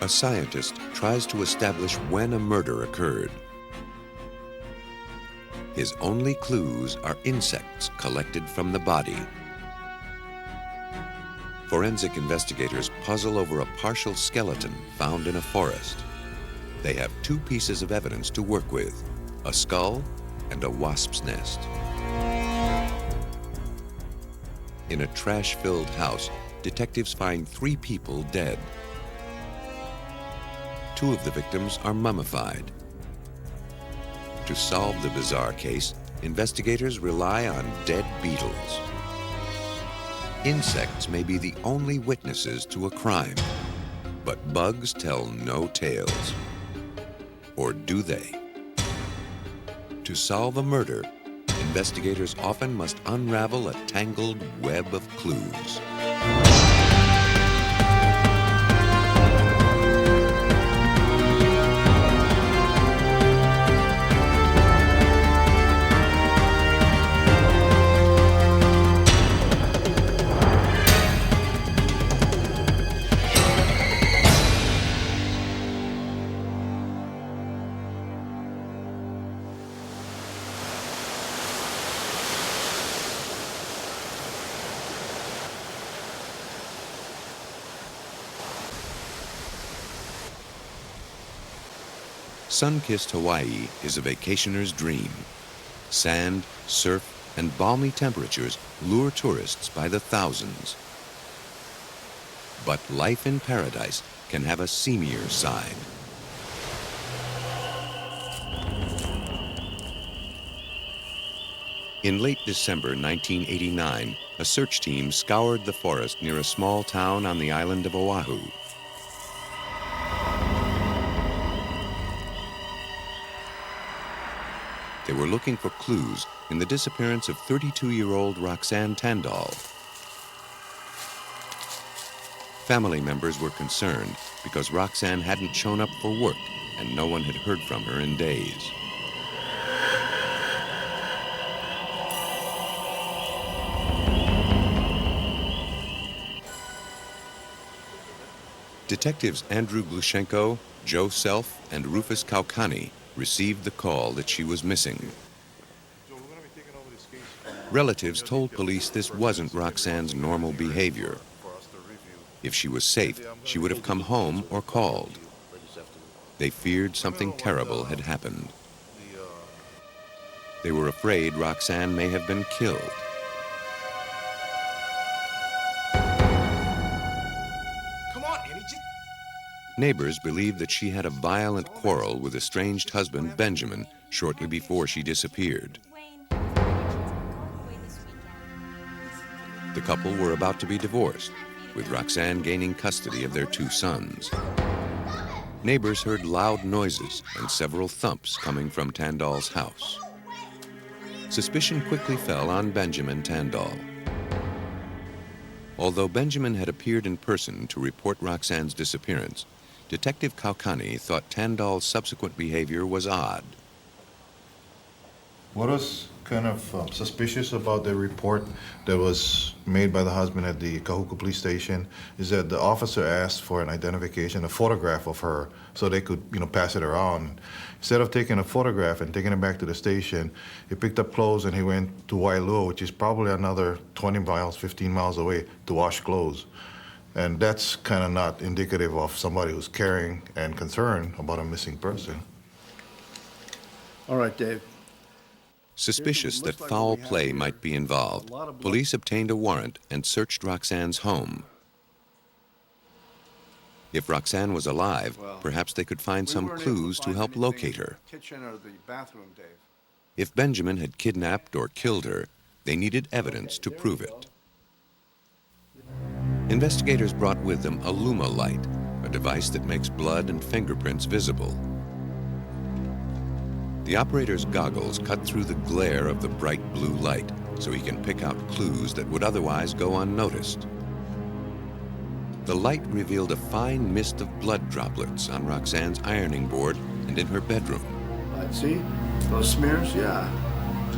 A scientist tries to establish when a murder occurred. His only clues are insects collected from the body. Forensic investigators puzzle over a partial skeleton found in a forest. They have two pieces of evidence to work with, a skull and a wasp's nest. In a trash-filled house, detectives find 3 people dead. 2 of the victims are mummified. To solve the bizarre case, investigators rely on dead beetles. Insects may be the only witnesses to a crime, but bugs tell no tales. Or do they? To solve a murder, investigators often must unravel a tangled web of clues. Sun-kissed Hawaii is a vacationer's dream. Sand, surf, and balmy temperatures lure tourists by the thousands. But life in paradise can have a seamier side. In late December 1989, a search team scoured the forest near a small town on the island of Oahu. They were looking for clues in the disappearance of 32-year-old Roxanne Tandal. Family members were concerned because Roxanne hadn't shown up for work and no one had heard from her in days. Detectives Andrew Glushenko, Joe Self, and Rufus Kaukani received the call that she was missing. Relatives told police this wasn't Roxanne's normal behavior. If she was safe, she would have come home or called. They feared something terrible had happened. They were afraid Roxanne may have been killed. Neighbors believed that she had a violent quarrel with estranged husband Benjamin shortly before she disappeared. The couple were about to be divorced, with Roxanne gaining custody of their 2 sons. Neighbors heard loud noises and several thumps coming from Tandal's house. Suspicion quickly fell on Benjamin Tandal. Although Benjamin had appeared in person to report Roxanne's disappearance, Detective Kaukani thought Tandal's subsequent behavior was odd. What was kind of suspicious about the report that was made by the husband at the Kahuku police station is that the officer asked for an identification, a photograph of her, so they could, pass it around. Instead of taking a photograph and taking it back to the station, he picked up clothes and he went to Wailua, which is probably another 20 miles, 15 miles away, to wash clothes. And that's kind of not indicative of somebody who's caring and concerned about a missing person. All right, Dave. Suspicious that foul play might be involved, police obtained a warrant and searched Roxanne's home. If Roxanne was alive, perhaps they could find some clues to help locate her. If Benjamin had kidnapped or killed her, they needed evidence to prove it. Investigators brought with them a Luma light, a device that makes blood and fingerprints visible. The operator's goggles cut through the glare of the bright blue light so he can pick out clues that would otherwise go unnoticed. The light revealed a fine mist of blood droplets on Roxanne's ironing board and in her bedroom. See? Those smears? Yeah.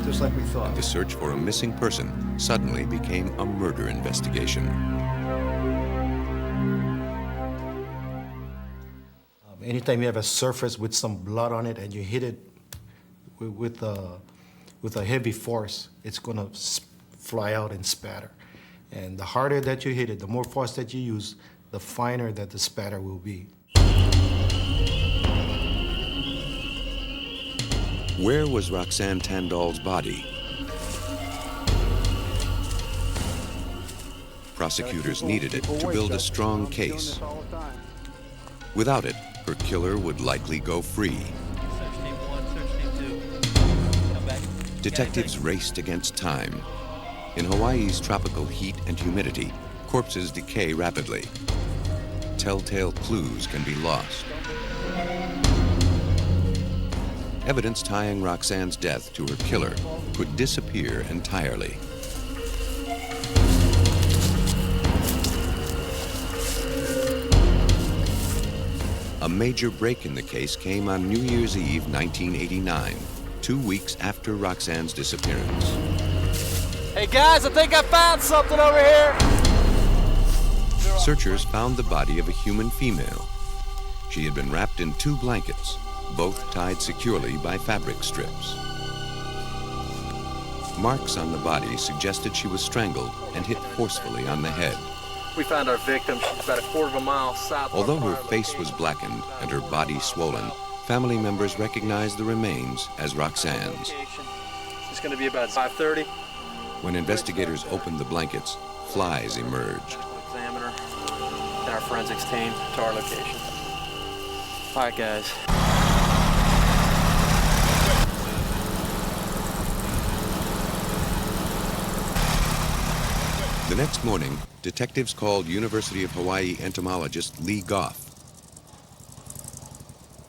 Just like we thought. The search for a missing person suddenly became a murder investigation. Anytime you have a surface with some blood on it and you hit it with a heavy force, it's going to fly out and spatter. And the harder that you hit it, the more force that you use, the finer that the spatter will be. Where was Roxanne Tandal's body? Prosecutors needed it to build a strong case. Without it, her killer would likely go free. Detectives raced against time. In Hawaii's tropical heat and humidity, corpses decay rapidly. Telltale clues can be lost. Evidence tying Roxanne's death to her killer could disappear entirely. A major break in the case came on New Year's Eve, 1989, 2 weeks after Roxanne's disappearance. Hey guys, I think I found something over here! Searchers found the body of a human female. She had been wrapped in 2 blankets, both tied securely by fabric strips. Marks on the body suggested she was strangled and hit forcefully on the head. We found our victim. She's about a quarter of a mile south. Although her face was blackened and her body swollen, family members recognized the remains as Roxanne's. It's going to be about 5:30. When investigators opened the blankets, flies emerged. Examiner and our forensics team to our location. All right, guys. The next morning, detectives called University of Hawaii entomologist Lee Goff,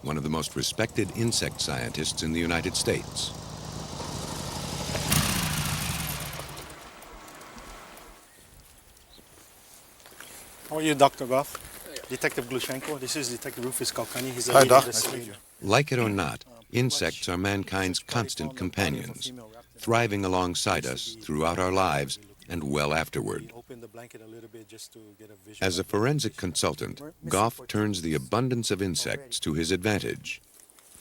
one of the most respected insect scientists in the United States. How are you, Dr. Goff? Detective Glushenko. This is Detective Rufus Kalkani. He's a Hi, lead Doc. investigator. Like it or not, insects are mankind's constant companions, thriving alongside us throughout our lives and well afterward. As a forensic consultant, Goff turns the abundance of insects to his advantage.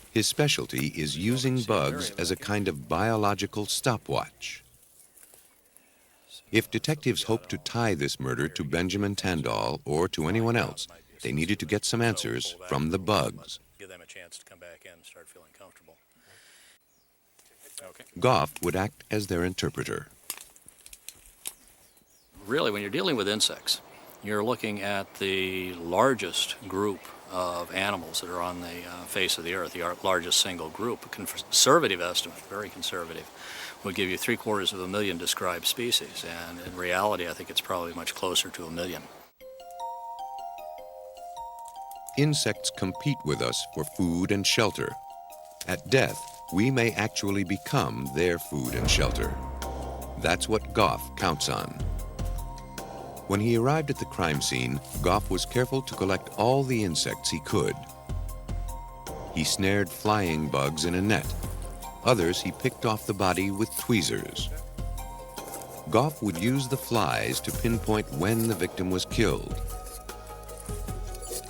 His specialty is using bugs as a kind of biological stopwatch. If detectives hoped to tie this murder to Benjamin Tandal or to anyone else, they needed to get some answers from the bugs. Give them a chance to come back in and start feeling comfortable. Okay. Goff would act as their interpreter. Really, when you're dealing with insects, you're looking at the largest group of animals that are on the face of the earth, the largest single group. A conservative estimate, very conservative, would give you 750,000 described species, and in reality, I think it's probably much closer to 1 million. Insects compete with us for food and shelter. At death, we may actually become their food and shelter. That's what Goff counts on. When he arrived at the crime scene, Goff was careful to collect all the insects he could. He snared flying bugs in a net. Others he picked off the body with tweezers. Goff would use the flies to pinpoint when the victim was killed.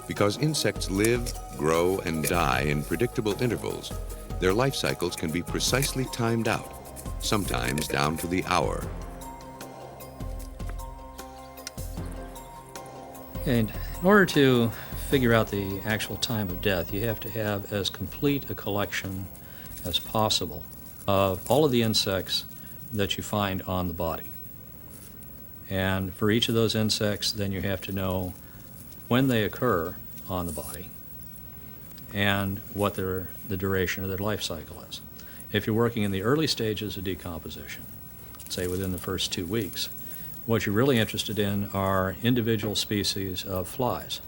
Because insects live, grow, and die in predictable intervals, their life cycles can be precisely timed out, sometimes down to the hour. And in order to figure out the actual time of death, you have to have as complete a collection as possible of all of the insects that you find on the body. And for each of those insects, then you have to know when they occur on the body and what the duration of their life cycle is. If you're working in the early stages of decomposition, say within the first 2 weeks, what you're really interested in are individual species of flies.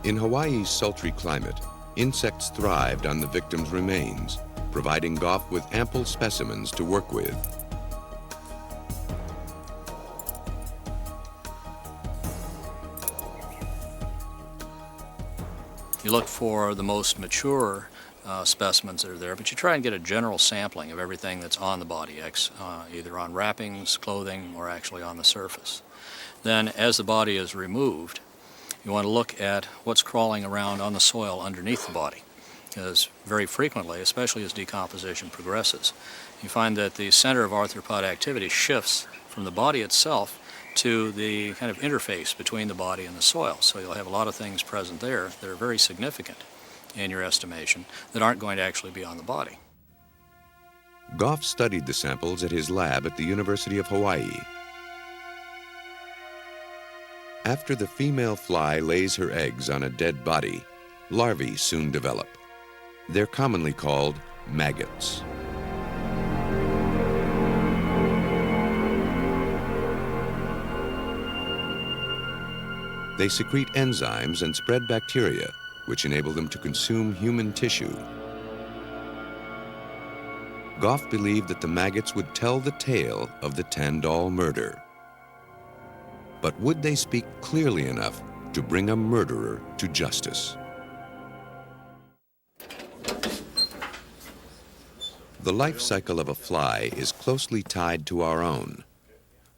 In Hawaii's sultry climate, insects thrived on the victim's remains, providing Goff with ample specimens to work with. You look for the most mature specimens that are there, but you try and get a general sampling of everything that's on the body, either on wrappings, clothing, or actually on the surface. Then as the body is removed, you want to look at what's crawling around on the soil underneath the body, because very frequently, especially as decomposition progresses, you find that the center of arthropod activity shifts from the body itself to the kind of interface between the body and the soil. So you'll have a lot of things present there that are very significant in your estimation that aren't going to actually be on the body. Goff studied the samples at his lab at the University of Hawaii. After the female fly lays her eggs on a dead body, larvae soon develop. They're commonly called maggots. They secrete enzymes and spread bacteria, which enable them to consume human tissue. Goff believed that the maggots would tell the tale of the Tandal murder. But would they speak clearly enough to bring a murderer to justice? The life cycle of a fly is closely tied to our own.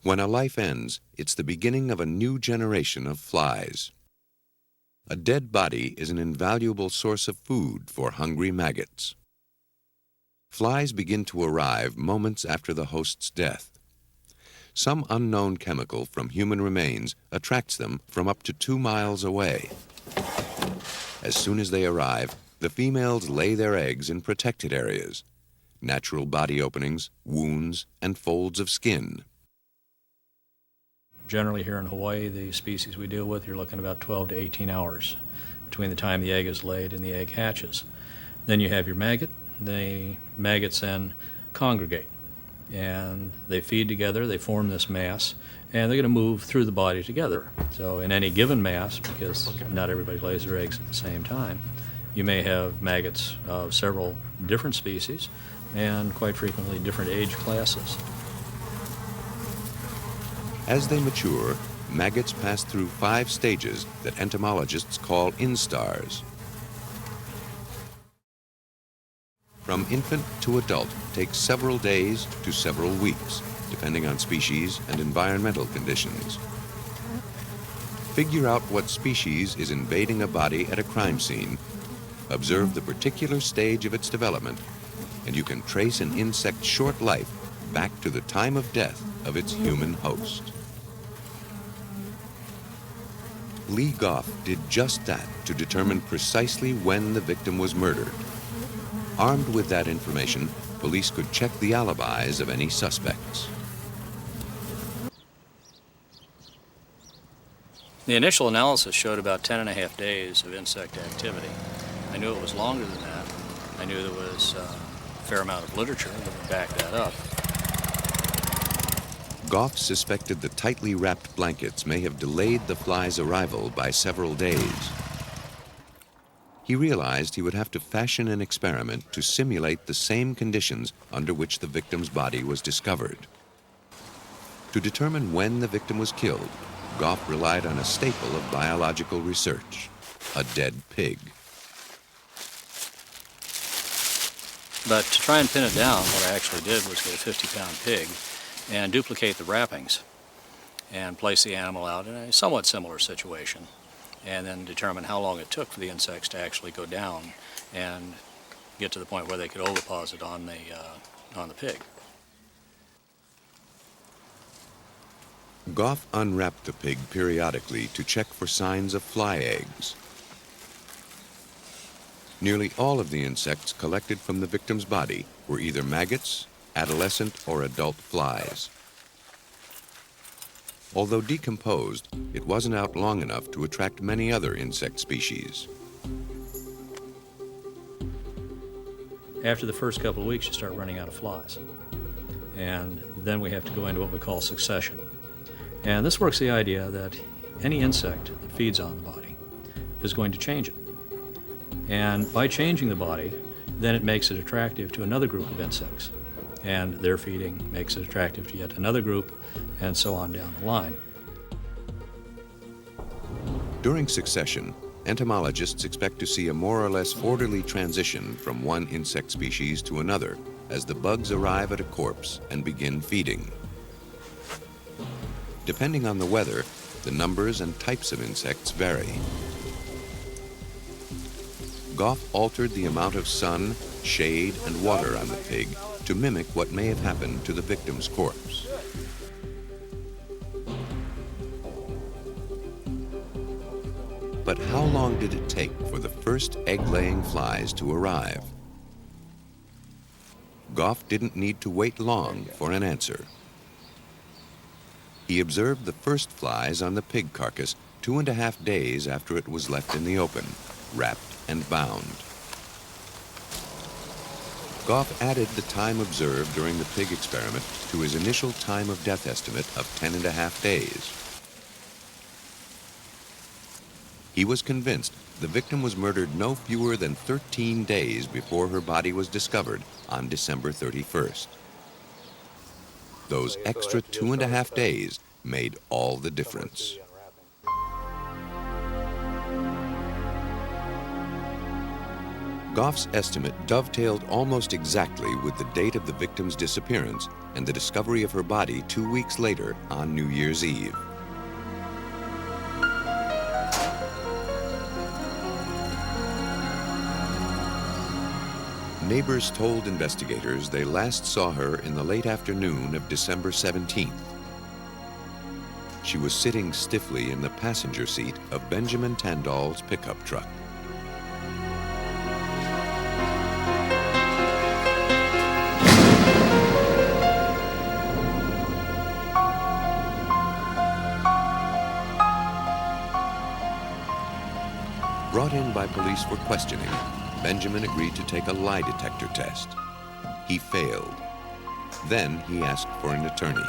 When a life ends, it's the beginning of a new generation of flies. A dead body is an invaluable source of food for hungry maggots. Flies begin to arrive moments after the host's death. Some unknown chemical from human remains attracts them from up to 2 miles away. As soon as they arrive, the females lay their eggs in protected areas, natural body openings, wounds, and folds of skin. Generally here in Hawaii, the species we deal with, you're looking about 12 to 18 hours between the time the egg is laid and the egg hatches. Then you have your maggot. The maggots then congregate, and they feed together, they form this mass, and they're going to move through the body together. So in any given mass, because not everybody lays their eggs at the same time, you may have maggots of several different species and quite frequently different age classes. As they mature, maggots pass through 5 stages that entomologists call instars. From infant to adult takes several days to several weeks, depending on species and environmental conditions. Figure out what species is invading a body at a crime scene, observe the particular stage of its development, and you can trace an insect's short life back to the time of death of its human host. Lee Goff did just that to determine precisely when the victim was murdered. Armed with that information, police could check the alibis of any suspects. The initial analysis showed about 10.5 days of insect activity. I knew it was longer than that. I knew there was a fair amount of literature that would back that up. Goff suspected the tightly wrapped blankets may have delayed the fly's arrival by several days. He realized he would have to fashion an experiment to simulate the same conditions under which the victim's body was discovered. To determine when the victim was killed, Goff relied on a staple of biological research, a dead pig. But to try and pin it down, what I actually did was get a 50-pound pig and duplicate the wrappings and place the animal out in a somewhat similar situation, and then determine how long it took for the insects to actually go down and get to the point where they could oviposit on the pig. Goff unwrapped the pig periodically to check for signs of fly eggs. Nearly all of the insects collected from the victim's body were either maggots, adolescent, or adult flies. Although decomposed, it wasn't out long enough to attract many other insect species. After the first couple of weeks, you start running out of flies. And then we have to go into what we call succession. And this works the idea that any insect that feeds on the body is going to change it. And by changing the body, then it makes it attractive to another group of insects. And their feeding makes it attractive to yet another group, and so on down the line. During succession, entomologists expect to see a more or less orderly transition from one insect species to another as the bugs arrive at a corpse and begin feeding. Depending on the weather, the numbers and types of insects vary. Goff altered the amount of sun, shade, and water on the pig to mimic what may have happened to the victim's corpse. But how long did it take for the first egg-laying flies to arrive? Goff didn't need to wait long for an answer. He observed the first flies on the pig carcass 2.5 days after it was left in the open, wrapped and bound. Goff added the time observed during the pig experiment to his initial time of death estimate of 10.5 days. He was convinced the victim was murdered no fewer than 13 days before her body was discovered on December 31st. Those extra 2.5 days made all the difference. Goff's estimate dovetailed almost exactly with the date of the victim's disappearance and the discovery of her body 2 weeks later on New Year's Eve. Neighbors told investigators they last saw her in the late afternoon of December 17th. She was sitting stiffly in the passenger seat of Benjamin Tandal's pickup truck. Brought in by police for questioning, Benjamin agreed to take a lie detector test. He failed. Then he asked for an attorney.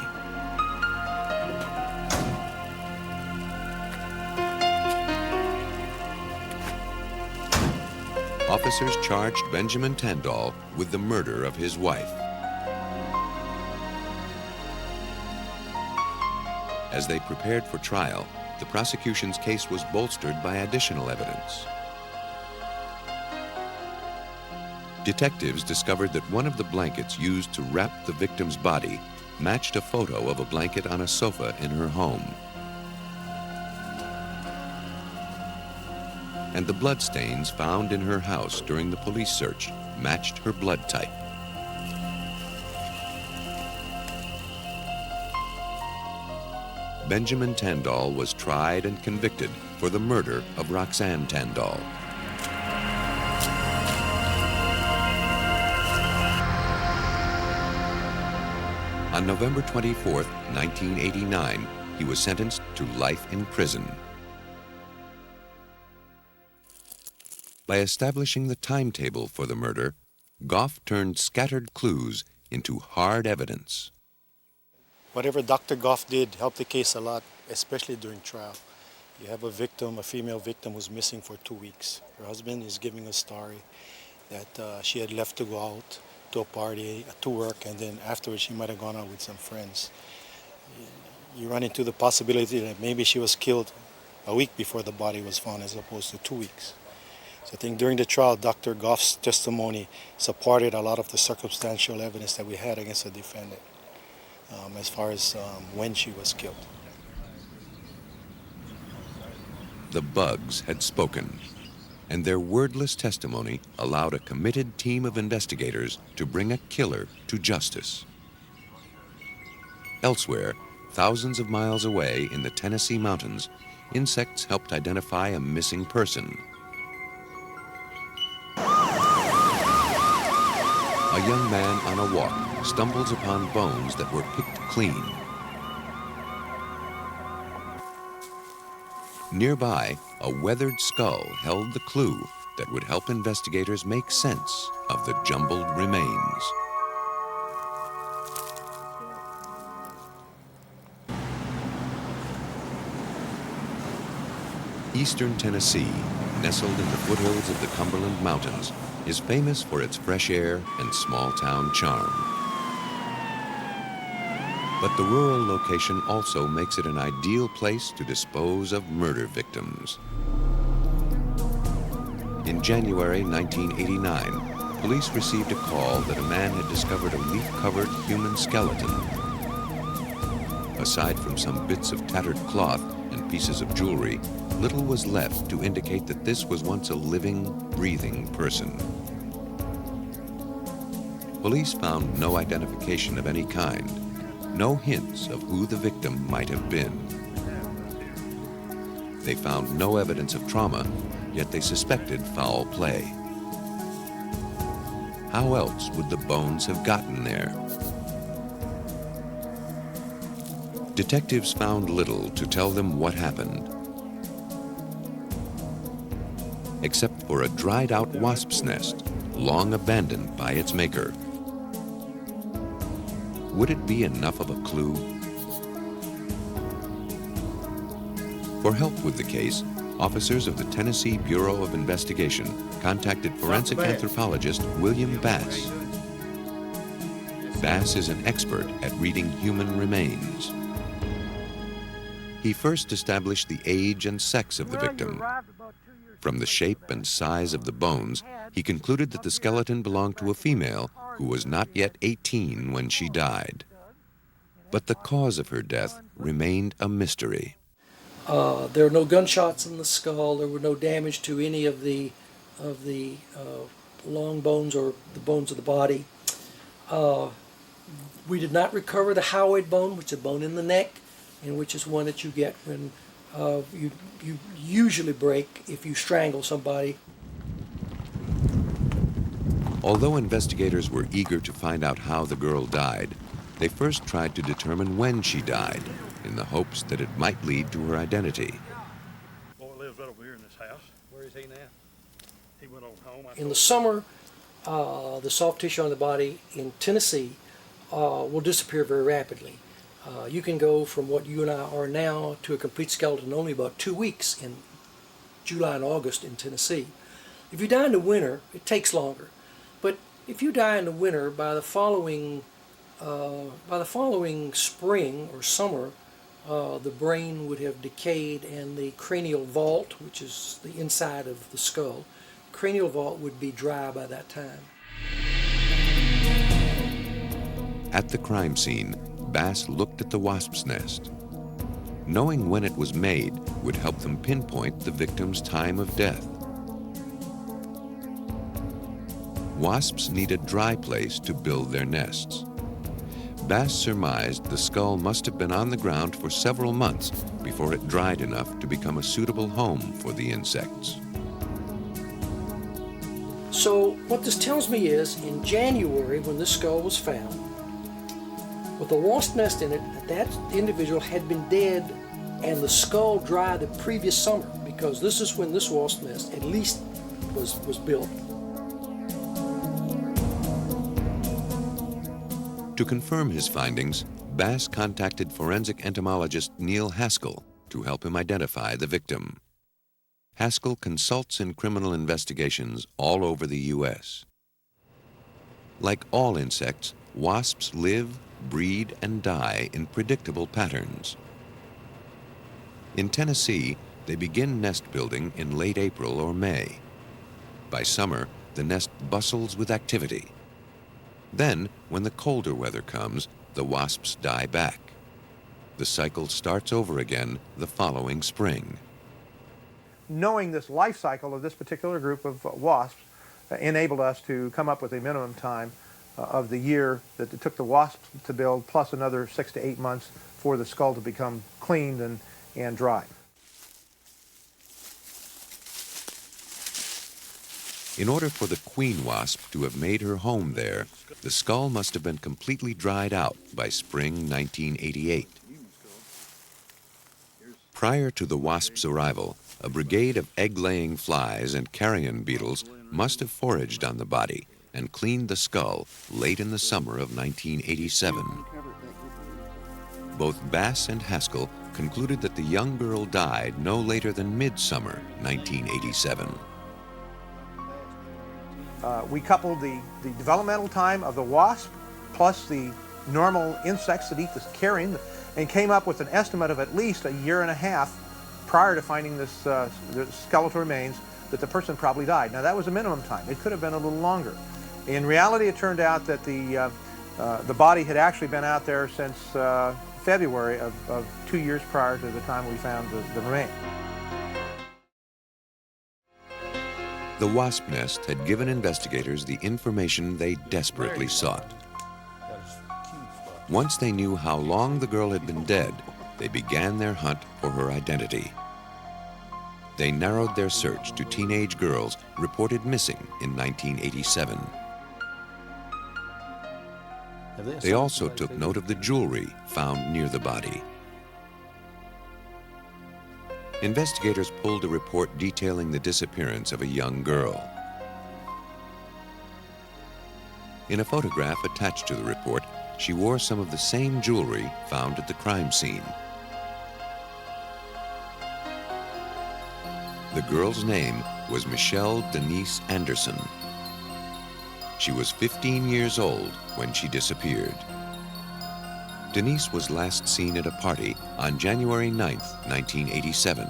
Officers charged Benjamin Tandal with the murder of his wife. As they prepared for trial, the prosecution's case was bolstered by additional evidence. Detectives discovered that one of the blankets used to wrap the victim's body matched a photo of a blanket on a sofa in her home. And the bloodstains found in her house during the police search matched her blood type. Benjamin Tandal was tried and convicted for the murder of Roxanne Tandal. On November 24, 1989, he was sentenced to life in prison. By establishing the timetable for the murder, Goff turned scattered clues into hard evidence. Whatever Dr. Goff did helped the case a lot, especially during trial. You have a victim, a female victim who's missing for 2 weeks. Her husband is giving a story that she had left to go out to a party, to work, and then afterwards she might have gone out with some friends. You run into the possibility that maybe she was killed a week before the body was found as opposed to 2 weeks. So I think during the trial, Dr. Goff's testimony supported a lot of the circumstantial evidence that we had against the defendant as far as when she was killed. The bugs had spoken, and their wordless testimony allowed a committed team of investigators to bring a killer to justice. Elsewhere, thousands of miles away in the Tennessee mountains, insects helped identify a missing person. A young man on a walk stumbles upon bones that were picked clean. Nearby, a weathered skull held the clue that would help investigators make sense of the jumbled remains. Eastern Tennessee, nestled in the foothills of the Cumberland Mountains, is famous for its fresh air and small-town charm. But the rural location also makes it an ideal place to dispose of murder victims. In January 1989, police received a call that a man had discovered a leaf-covered human skeleton. aside from some bits of tattered cloth and pieces of jewelry, little was left to indicate that this was once a living, breathing person. Police found no identification of any kind, no hints of who the victim might have been. They found no evidence of trauma, yet they suspected foul play. How else would the bones have gotten there? Detectives found little to tell them what happened, except for a dried-out wasp's nest, long abandoned by its maker. Would it be enough of a clue? For help with the case, officers of the Tennessee Bureau of Investigation contacted forensic anthropologist William Bass. Bass is an expert at reading human remains. He first established the age and sex of the victim. From the shape and size of the bones, he concluded that the skeleton belonged to a female who was not yet 18 when she died. But the cause of her death remained a mystery. There were no gunshots in the skull. There were no damage to any of the long bones or the bones of the body. We did not recover the hyoid bone, which is a bone in the neck, and which is one that you get when you usually break if you strangle somebody. Although investigators were eager to find out how the girl died, they first tried to determine when she died, in the hopes that it might lead to her identity. Boy lives right over here in this house. Where is he now? He went on home. In the summer, the soft tissue on the body in Tennessee will disappear very rapidly. You can go from what you and I are now to a complete skeleton in only about 2 weeks in July and August in Tennessee. If you die in the winter, it takes longer. But if you die in the winter, by the following spring or summer, the brain would have decayed and the cranial vault, which is the inside of the skull, cranial vault would be dry by that time. At the crime scene, Bass looked at the wasp's nest. Knowing when it was made would help them pinpoint the victim's time of death. Wasps need a dry place to build their nests. Bass surmised the skull must have been on the ground for several months before it dried enough to become a suitable home for the insects. So what this tells me is, in January, when this skull was found, with a wasp nest in it, that individual had been dead and the skull dried the previous summer, because this is when this wasp nest at least was built. To confirm his findings, Bass contacted forensic entomologist Neil Haskell to help him identify the victim. Haskell consults in criminal investigations all over the U.S. Like all insects, wasps live, breed, and die in predictable patterns. In Tennessee, they begin nest building in late April or May. By summer, the nest bustles with activity. Then, when the colder weather comes, the wasps die back. The cycle starts over again the following spring. Knowing this life cycle of this particular group of wasps enabled us to come up with a minimum time of the year that it took the wasps to build, plus another 6 to 8 months for the skull to become cleaned and dried. In order for the queen wasp to have made her home there, the skull must have been completely dried out by spring 1988. Prior to the wasp's arrival, a brigade of egg-laying flies and carrion beetles must have foraged on the body and cleaned the skull late in the summer of 1987. Both Bass and Haskell concluded that the young girl died no later than midsummer 1987. We coupled the developmental time of the wasp plus the normal insects that eat this carrion and came up with an estimate of at least a year and a half prior to finding this the skeletal remains that the person probably died. Now that was a minimum time. It could have been a little longer. In reality, it turned out that the body had actually been out there since February of 2 years prior to the time we found the remains. The wasp nest had given investigators the information they desperately sought. Once they knew how long the girl had been dead, they began their hunt for her identity. They narrowed their search to teenage girls reported missing in 1987. They also took note of the jewelry found near the body. Investigators pulled a report detailing the disappearance of a young girl. In a photograph attached to the report, she wore some of the same jewelry found at the crime scene. The girl's name was Michelle Denise Anderson. She was 15 years old when she disappeared. Denise was last seen at a party on January 9th, 1987.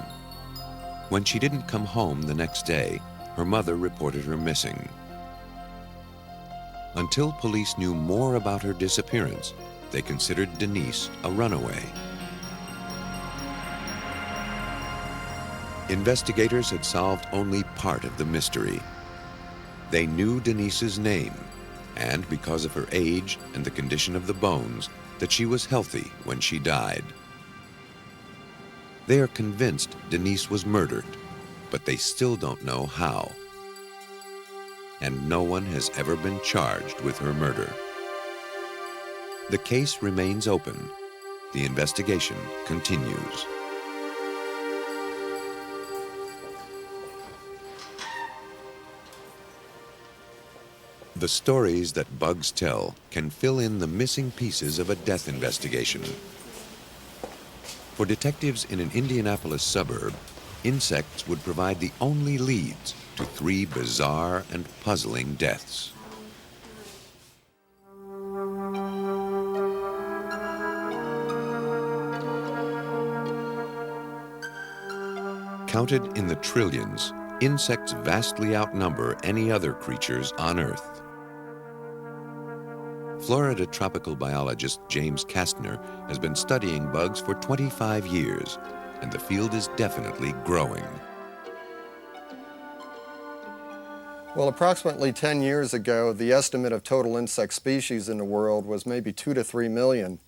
When she didn't come home the next day, her mother reported her missing. Until police knew more about her disappearance, they considered Denise a runaway. Investigators had solved only part of the mystery. They knew Denise's name, and because of her age and the condition of the bones, that she was healthy when she died. They are convinced Denise was murdered, but they still don't know how. And no one has ever been charged with her murder. The case remains open. The investigation continues. The stories that bugs tell can fill in the missing pieces of a death investigation. For detectives in an Indianapolis suburb, insects would provide the only leads to 3 bizarre and puzzling deaths. Counted in the trillions, insects vastly outnumber any other creatures on Earth. Florida tropical biologist James Kastner has been studying bugs for 25 years, and the field is definitely growing. Well, approximately 10 years ago, the estimate of total insect species in the world was maybe 2 to 3 million.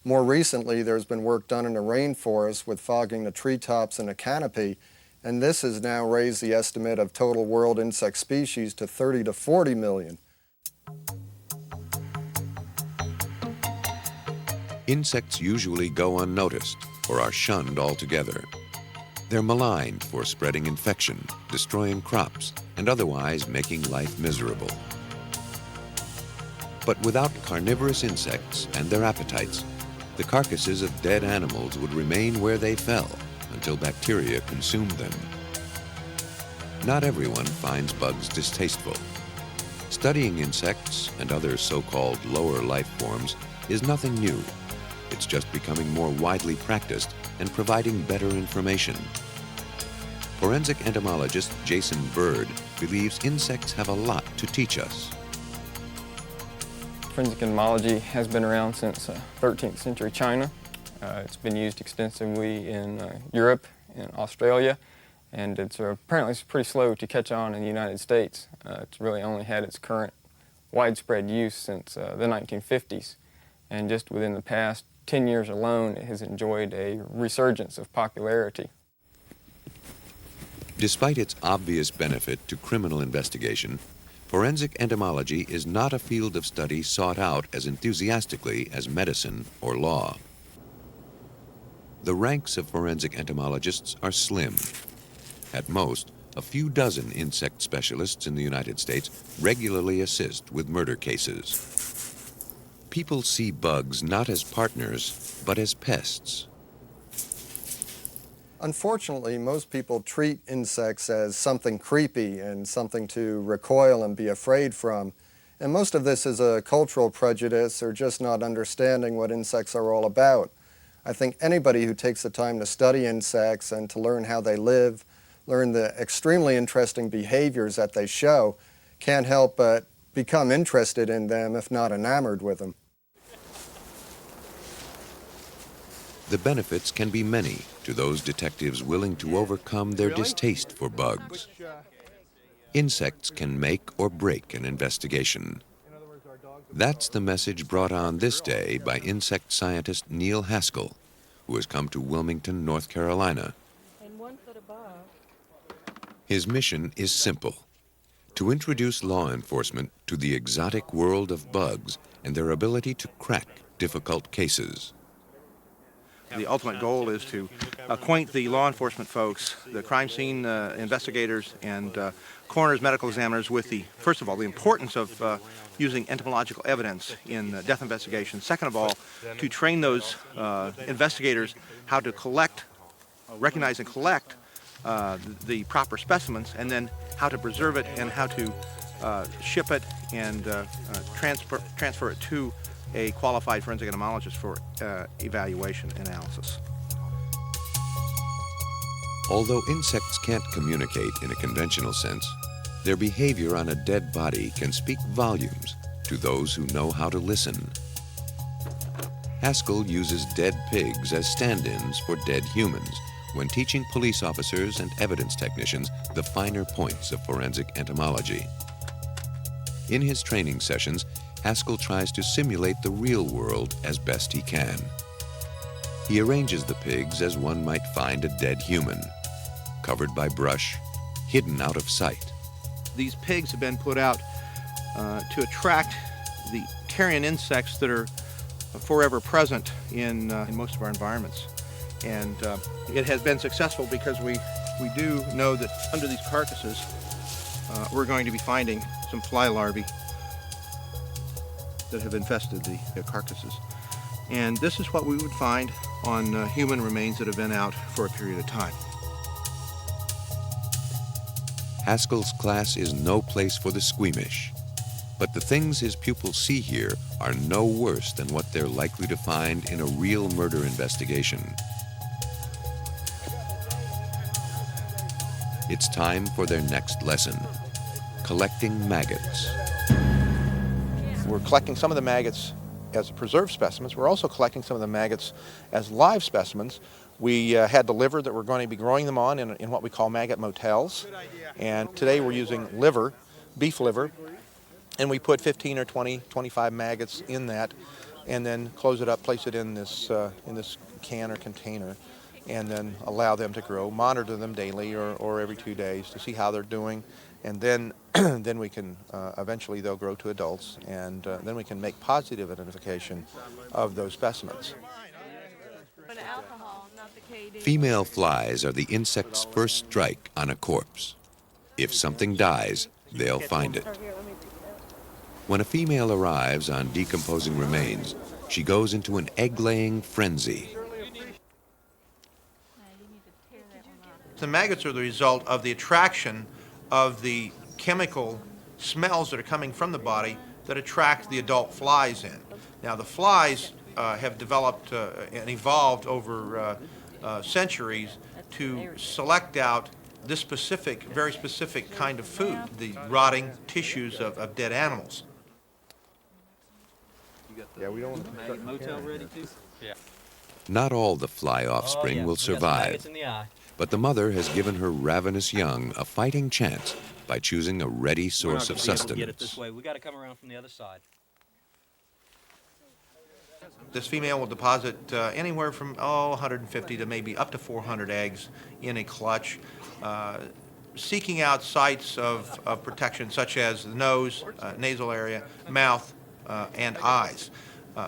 More recently, there's been work done in the rainforest with fogging the treetops and a canopy, and this has now raised the estimate of total world insect species to 30 to 40 million. Insects usually go unnoticed or are shunned altogether. They're maligned for spreading infection, destroying crops, and otherwise making life miserable. But without carnivorous insects and their appetites, the carcasses of dead animals would remain where they fell until bacteria consumed them. Not everyone finds bugs distasteful. Studying insects and other so-called lower life forms is nothing new. It's just becoming more widely practiced and providing better information. Forensic entomologist Jason Bird believes insects have a lot to teach us. Forensic entomology has been around since 13th century China. It's been used extensively in Europe and Australia, and apparently it's pretty slow to catch on in the United States. It's really only had its current widespread use since the 1950s, and just within the past 10 years alone, it has enjoyed a resurgence of popularity. Despite its obvious benefit to criminal investigation, forensic entomology is not a field of study sought out as enthusiastically as medicine or law. The ranks of forensic entomologists are slim. At most, a few dozen insect specialists in the United States regularly assist with murder cases. People see bugs not as partners, but as pests. Unfortunately, most people treat insects as something creepy and something to recoil and be afraid from. And most of this is a cultural prejudice or just not understanding what insects are all about. I think anybody who takes the time to study insects and to learn how they live, learn the extremely interesting behaviors that they show, can't help but become interested in them, if not enamored with them. The benefits can be many to those detectives willing to overcome their distaste for bugs. Insects can make or break an investigation. That's the message brought on this day by insect scientist Neil Haskell, who has come to Wilmington, North Carolina. His mission is simple: to introduce law enforcement to the exotic world of bugs and their ability to crack difficult cases. The ultimate goal is to acquaint the law enforcement folks, the crime scene investigators, and coroners, medical examiners with first of all, the importance of using entomological evidence in death investigations. Second of all, to train those investigators how to collect, recognize and collect the proper specimens, and then how to preserve it and how to ship it and transfer it to a qualified forensic entomologist for evaluation analysis. Although insects can't communicate in a conventional sense, their behavior on a dead body can speak volumes to those who know how to listen. Haskell uses dead pigs as stand-ins for dead humans when teaching police officers and evidence technicians the finer points of forensic entomology. In his training sessions, Haskell tries to simulate the real world as best he can. He arranges the pigs as one might find a dead human, covered by brush, hidden out of sight. These pigs have been put out to attract the carrion insects that are forever present in most of our environments. And it has been successful because we do know that under these carcasses we're going to be finding some fly larvae that have infested the carcasses. And this is what we would find on human remains that have been out for a period of time. Haskell's class is no place for the squeamish, but the things his pupils see here are no worse than what they're likely to find in a real murder investigation. It's time for their next lesson: collecting maggots. We're collecting some of the maggots as preserved specimens. We're also collecting some of the maggots as live specimens. We had the liver that we're going to be growing them on in what we call maggot motels. And today we're using liver, beef liver, and we put 15 or 20, 25 maggots in that, and then close it up, place it in this can or container, and then allow them to grow, monitor them daily or every 2 days to see how they're doing. And then then we can eventually they'll grow to adults, and then we can make positive identification of those specimens. Female flies are the insect's first strike on a corpse. If something dies, they'll find it. When a female arrives on decomposing remains, she goes into an egg-laying frenzy. The maggots are the result of the attraction of the chemical smells that are coming from the body that attract the adult flies in. Now the flies have developed and evolved over centuries to select out this specific, very specific kind of food, the rotting tissues of dead animals. Yeah, we don't want to maggot motel ready too? Yeah. Not all the fly offspring will survive, but the mother has given her ravenous young a fighting chance by choosing a ready source of sustenance. Get it this way. We got to come around from the other side. This female will deposit anywhere from 150 to maybe up to 400 eggs in a clutch, seeking out sites of protection such as the nose, nasal area, mouth, and eyes.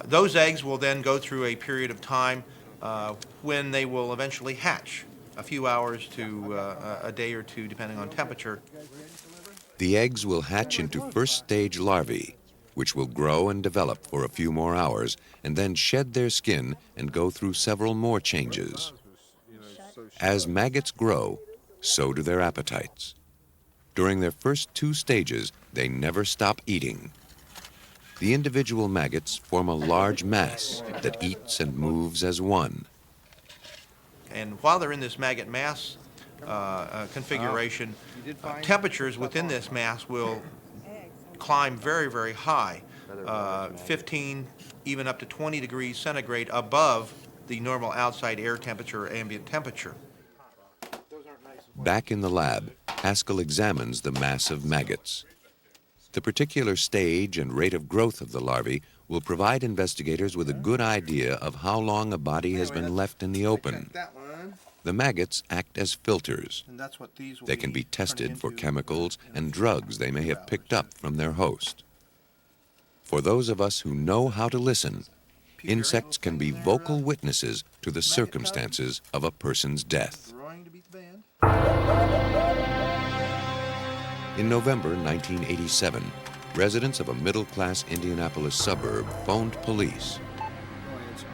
Those eggs will then go through a period of time when they will eventually hatch, a few hours to a day or two depending on temperature. The eggs will hatch into first-stage larvae, which will grow and develop for a few more hours and then shed their skin and go through several more changes. As maggots grow, so do their appetites. During their first 2 stages, they never stop eating. The individual maggots form a large mass that eats and moves as one. And while they're in this maggot mass configuration, temperatures within this mass will climb very, very high, 15, even up to 20 degrees centigrade above the normal outside air temperature or ambient temperature. Back in the lab, Haskell examines the mass of maggots. The particular stage and rate of growth of the larvae will provide investigators with a good idea of how long a body has been left in the open. The maggots act as filters. They can be tested for chemicals and drugs they may have picked up from their host. For those of us who know how to listen, insects can be vocal witnesses to the circumstances of a person's death. In November 1987, residents of a middle-class Indianapolis suburb phoned police.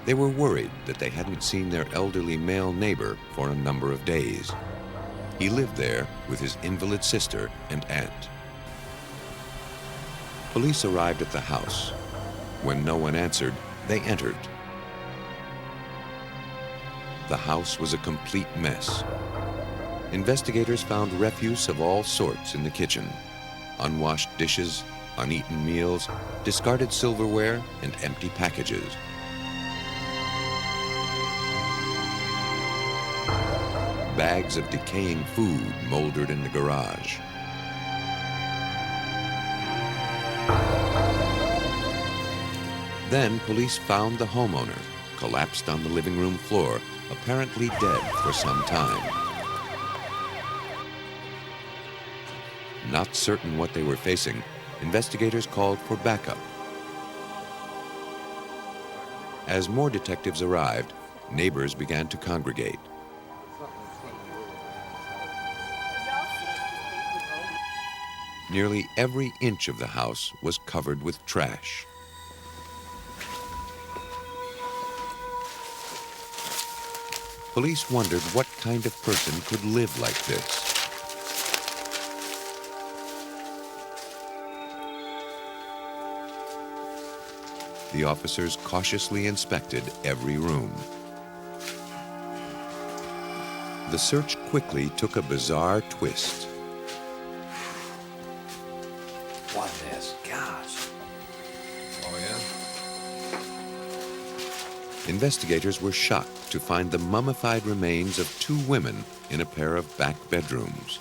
They were worried that they hadn't seen their elderly male neighbor for a number of days. He lived there with his invalid sister and aunt. Police arrived at the house. When no one answered, they entered. The house was a complete mess. Investigators found refuse of all sorts in the kitchen: unwashed dishes, uneaten meals, discarded silverware, and empty packages. Bags of decaying food moldered in the garage. Then police found the homeowner, collapsed on the living room floor, apparently dead for some time. Not certain what they were facing, investigators called for backup. As more detectives arrived, neighbors began to congregate. Nearly every inch of the house was covered with trash. Police wondered what kind of person could live like this. The officers cautiously inspected every room. The search quickly took a bizarre twist. What this? Gosh. Oh, yeah? Investigators were shocked to find the mummified remains of two women in a pair of back bedrooms.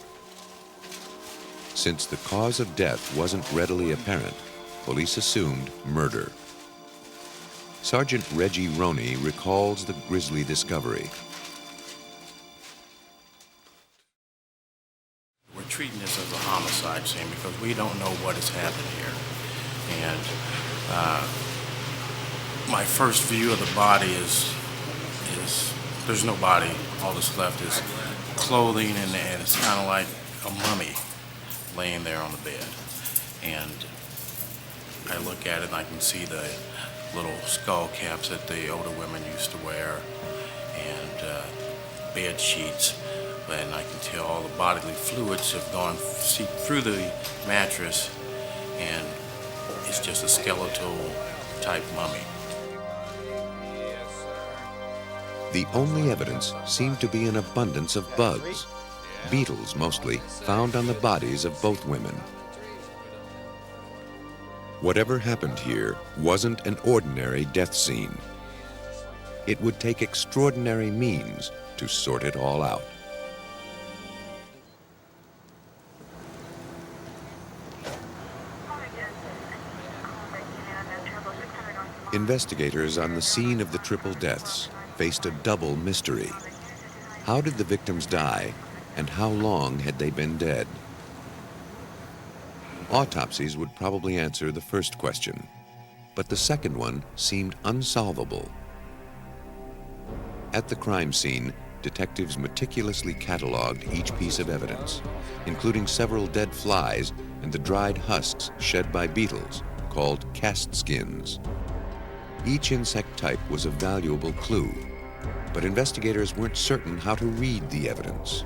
Since the cause of death wasn't readily apparent, police assumed murder. Sergeant Reggie Roney recalls the grisly discovery. We're treating this as a homicide scene because we don't know what has happened here. And my first view of the body is there's no body. All that's left is clothing, and it's kind of like a mummy laying there on the bed. And I look at it and I can see the little skull caps that the older women used to wear, and bed sheets, and I can tell all the bodily fluids have gone seeped through the mattress, and it's just a skeletal type mummy. The only evidence seemed to be an abundance of bugs, beetles mostly, found on the bodies of both women. Whatever happened here wasn't an ordinary death scene. It would take extraordinary means to sort it all out. Investigators on the scene of the triple deaths faced a double mystery. How did the victims die, and how long had they been dead? Autopsies would probably answer the first question, but the second one seemed unsolvable. At the crime scene, detectives meticulously cataloged each piece of evidence, including several dead flies and the dried husks shed by beetles, called cast skins. Each insect type was a valuable clue, but investigators weren't certain how to read the evidence.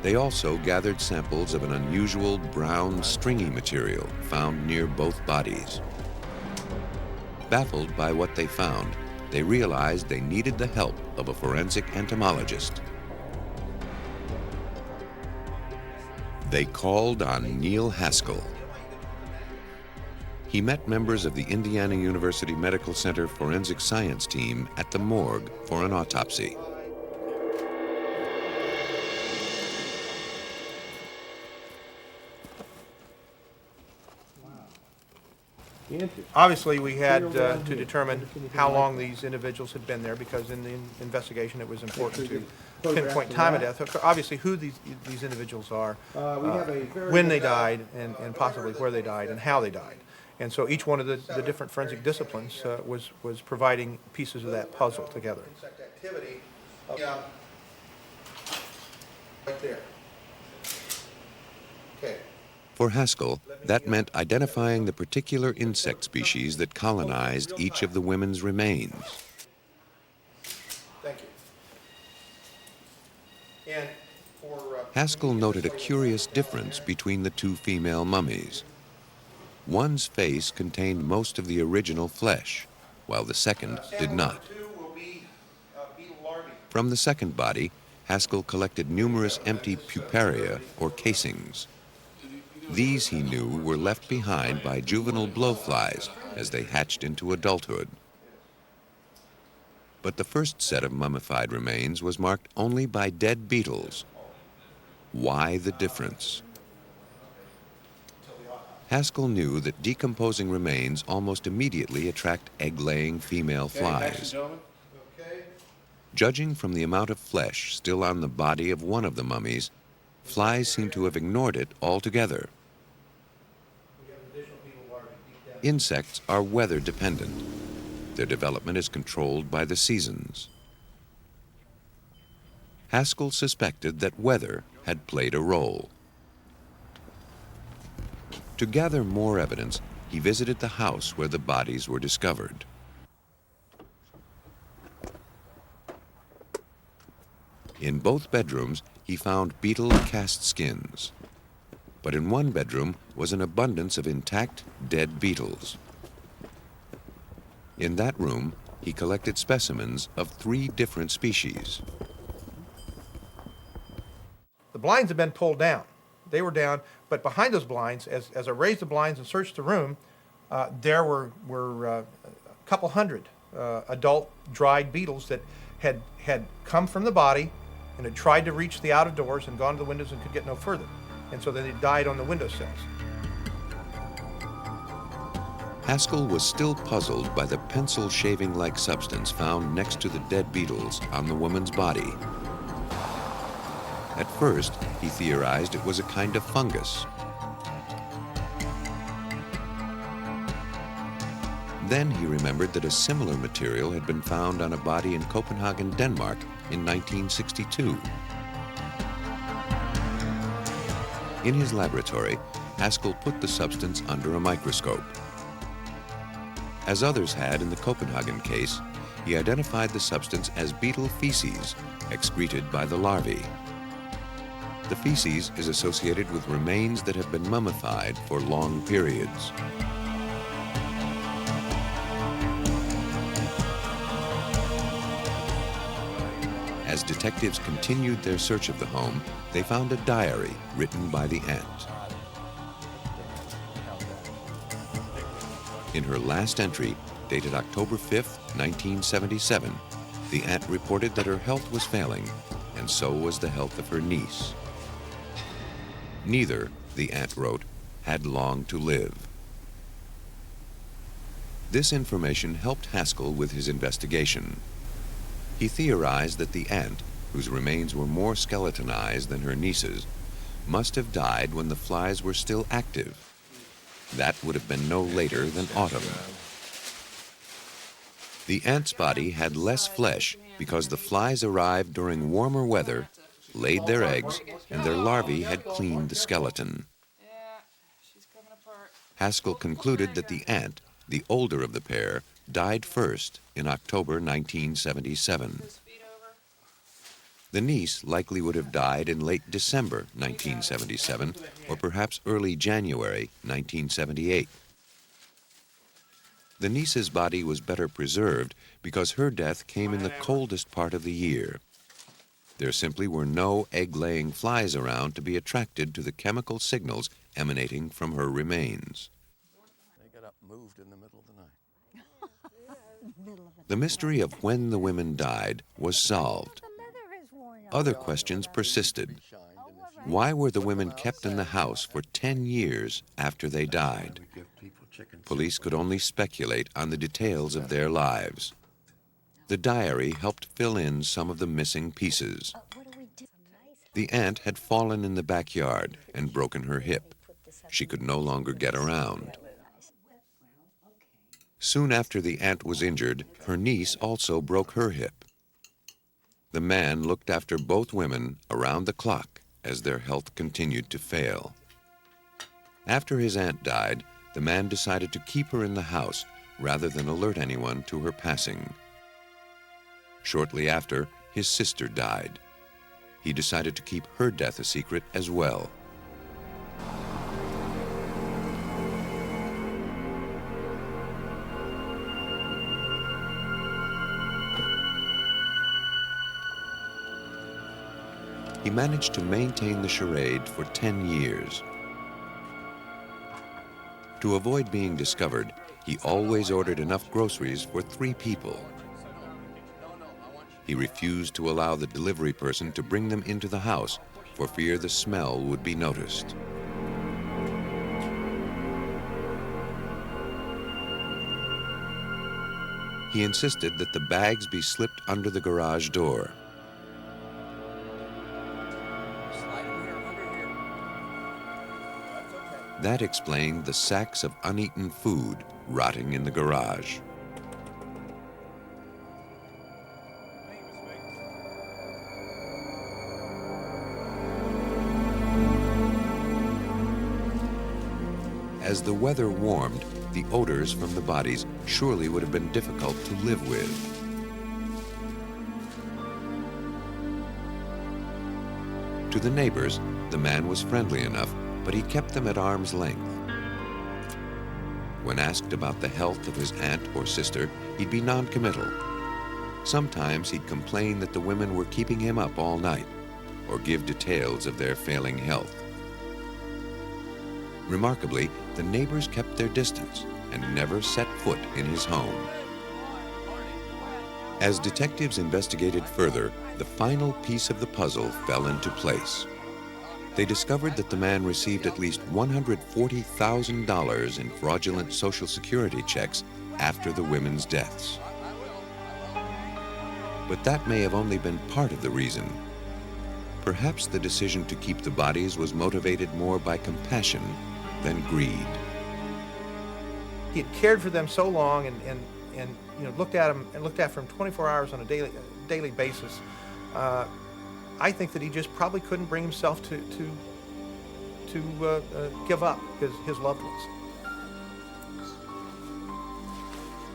They also gathered samples of an unusual brown, stringy material found near both bodies. Baffled by what they found, they realized they needed the help of a forensic entomologist. They called on Neil Haskell. he met members of the Indiana University Medical Center Forensic Science team at the morgue for an autopsy. Obviously, we had to determine how long these individuals had been there, because in the investigation it was important to pinpoint time of death. Obviously, who these individuals are, when they died, and possibly where they died and how they died. And so each one of the different forensic disciplines was providing pieces of that puzzle together. Right there. Okay. For Haskell, that meant identifying the particular insect species that colonized each of the women's remains. Thank you. And Haskell noted a curious difference between the two female mummies. One's face contained most of the original flesh, while the second did not. From the second body, Haskell collected numerous empty puparia, or casings. These, he knew, were left behind by juvenile blowflies as they hatched into adulthood. But the first set of mummified remains was marked only by dead beetles. Why the difference? Haskell knew that decomposing remains almost immediately attract egg-laying female flies. Judging from the amount of flesh still on the body of one of the mummies, flies seem to have ignored it altogether. Insects are weather dependent. Their development is controlled by the seasons. Haskell suspected that weather had played a role. To gather more evidence, he visited the house where the bodies were discovered. In both bedrooms, he found beetle cast skins. But in one bedroom was an abundance of intact, dead beetles. In that room, he collected specimens of 3 different species. the blinds had been pulled down. They were down, but behind those blinds, as I raised the blinds and searched the room, there were a couple hundred adult dried beetles that had come from the body and had tried to reach the out of doors and gone to the windows and could get no further. And so they died on the windowsills. Haskell was still puzzled by the pencil shaving-like substance found next to the dead beetles on the woman's body. At first, he theorized it was a kind of fungus. Then he remembered that a similar material had been found on a body in Copenhagen, Denmark in 1962. In his laboratory, Haskell put the substance under a microscope. As others had in the Copenhagen case, he identified the substance as beetle feces, excreted by the larvae. The feces is associated with remains that have been mummified for long periods. As detectives continued their search of the home, they found a diary written by the aunt. In her last entry, dated October 5th, 1977, the aunt reported that her health was failing, and so was the health of her niece. Neither, the aunt wrote, had long to live. This information helped Haskell with his investigation. He theorized that the aunt, whose remains were more skeletonized than her niece's, must have died when the flies were still active. That would have been no later than autumn. The ant's body had less flesh because the flies arrived during warmer weather, laid their eggs, and their larvae had cleaned the skeleton. Haskell concluded that the ant, the older of the pair, died first in October 1977. The niece likely would have died in late December 1977, or perhaps early January 1978. The niece's body was better preserved because her death came in the coldest part of the year. There simply were no egg-laying flies around to be attracted to the chemical signals emanating from her remains. moved in the middle of the night. The mystery of when the women died was solved. Other questions persisted. Why were the women kept in the house for 10 years after they died? Police could only speculate on the details of their lives. The diary helped fill in some of the missing pieces. The aunt had fallen in the backyard and broken her hip. She could no longer get around. Soon after the aunt was injured, her niece also broke her hip. The man looked after both women around the clock as their health continued to fail. After his aunt died, the man decided to keep her in the house rather than alert anyone to her passing. Shortly after, his sister died. He decided to keep her death a secret as well. He managed to maintain the charade for 10 years. To avoid being discovered, he always ordered enough groceries for 3 people. He refused to allow the delivery person to bring them into the house for fear the smell would be noticed. He insisted that the bags be slipped under the garage door. That explained the sacks of uneaten food rotting in the garage. As the weather warmed, the odors from the bodies surely would have been difficult to live with. To the neighbors, the man was friendly enough, but he kept them at arm's length. When asked about the health of his aunt or sister, he'd be non-committal. Sometimes he'd complain that the women were keeping him up all night, or give details of their failing health. Remarkably, the neighbors kept their distance and never set foot in his home. As detectives investigated further, the final piece of the puzzle fell into place. They discovered that the man received at least $140,000 in fraudulent Social Security checks after the women's deaths. But that may have only been part of the reason. Perhaps the decision to keep the bodies was motivated more by compassion than greed. He had cared for them so long and looked at them and looked after them 24 hours on a daily basis. I think that he just probably couldn't bring himself to give up his loved ones.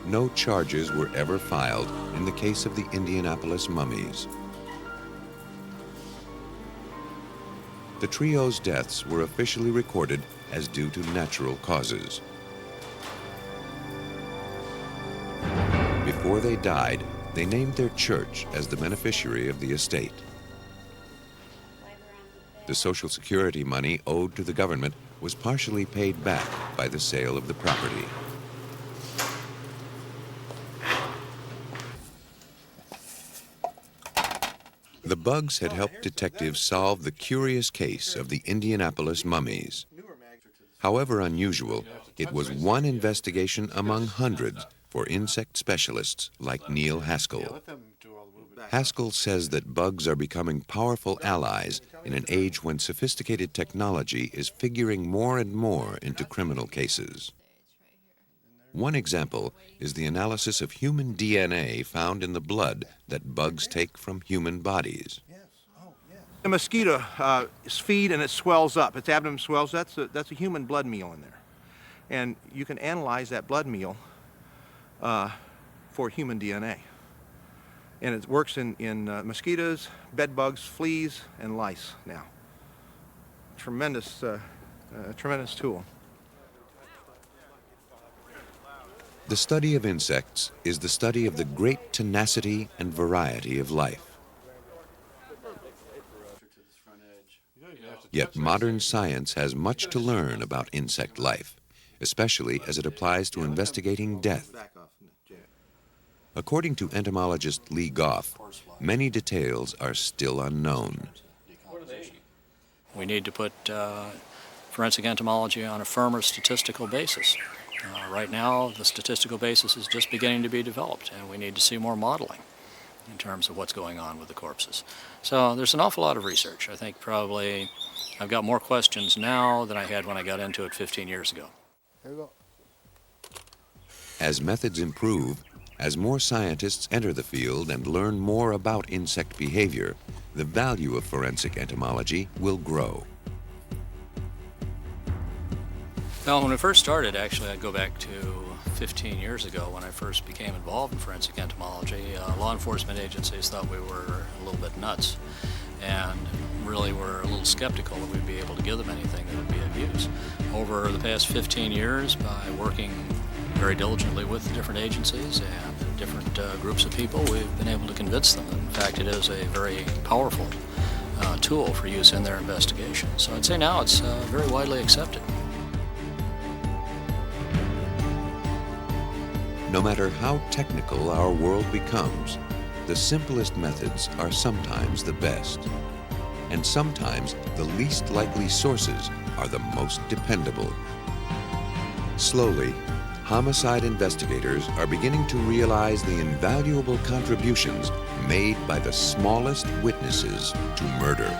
No charges were ever filed in the case of the Indianapolis mummies. The trio's deaths were officially recorded as due to natural causes. Before they died, they named their church as the beneficiary of the estate. The Social Security money owed to the government was partially paid back by the sale of the property. The bugs had helped detectives solve the curious case of the Indianapolis mummies. However unusual, it was one investigation among hundreds for insect specialists like Neil Haskell. Haskell says that bugs are becoming powerful allies in an age when sophisticated technology is figuring more and more into criminal cases. One example is the analysis of human DNA found in the blood that bugs take from human bodies. The mosquito feed and it swells up. Its abdomen swells. That's a human blood meal in there. And you can analyze that blood meal for human DNA. And it works in mosquitoes, bed bugs, fleas, and lice now. Tremendous tool. The study of insects is the study of the great tenacity and variety of life. Yet modern science has much to learn about insect life, especially as it applies to investigating death. According to entomologist Lee Goff, many details are still unknown. We need to put forensic entomology on a firmer statistical basis. Right now, the statistical basis is just beginning to be developed, and we need to see more modeling in terms of what's going on with the corpses. So there's an awful lot of research. I think probably I've got more questions now than I had when I got into it 15 years ago. Here we go. As methods improve, as more scientists enter the field and learn more about insect behavior, the value of forensic entomology will grow. Well, when we first started, actually, I'd go back to 15 years ago when I first became involved in forensic entomology. Law enforcement agencies thought we were a little bit nuts and really were a little skeptical that we'd be able to give them anything that would be of use. Over the past 15 years, by working very diligently with different agencies and different groups of people, we've been able to convince them that, in fact, it is a very powerful tool for use in their investigation. So I'd say now it's very widely accepted. No matter how technical our world becomes, the simplest methods are sometimes the best. And sometimes the least likely sources are the most dependable. Slowly, homicide investigators are beginning to realize the invaluable contributions made by the smallest witnesses to murder.